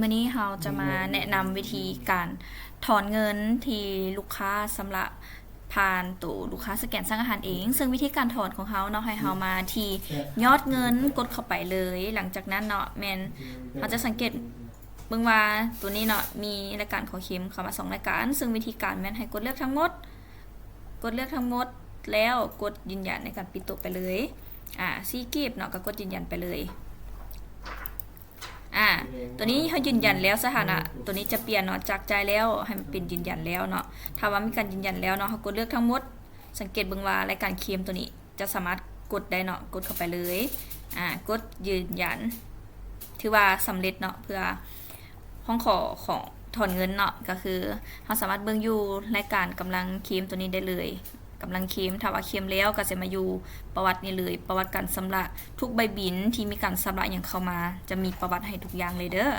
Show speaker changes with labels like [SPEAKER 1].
[SPEAKER 1] วันนี้เราจะมาแนะนำวิธีการถอนเงินที่ลูกค้าสำหรับผ่านตู้ลูกค้าสแกนสั่งอาหารเอง ซึ่งวิธีการถอนของเขาเนาะให้เรามาที่ยอดเงินกดเข้าไปเลย หลังจากนั้นเนาะแมนเราจะสังเกตเบิ่งว่าตัวนี้เนาะมีรายการขอเข็มเข้ามา2รายการ ซึ่งวิธีการแมนให้กดเลือกทั้งหมดแล้วกดยืนยันในการปิดตัวไปเลยซีกีบเนาะก็กดยืนยันไปเลยตัวนี้เขายืนยันแล้วสถานะตัวนี้จะเปลี่ยนเนาะจากใจแล้วให้มันเป็นยืนยันแล้วเนาะถ้าว่ามีการยืนยันแล้วเนาะเขากดเลือกทั้งหมดสังเกตเบิ่งว่ารายการเคลมตัวนี้จะสามารถกดได้เนาะกดเข้าไปเลยกดยืนยันถือว่าสำเร็จเนาะเพื่อห้องขอของถอนเงินเนาะก็คือเราสามารถเบิ่งอยู่รายการกำลังเคลมตัวนี้ได้เลยกำลังเคลมถ้าว่าเคลมแล้วก็จะมาอยู่ประวัตินี้เลยประวัติการชำระทุกใบบินที่มีการชำระอย่างเข้ามาจะมีประวัติให้ทุกอย่างเลยเด้อ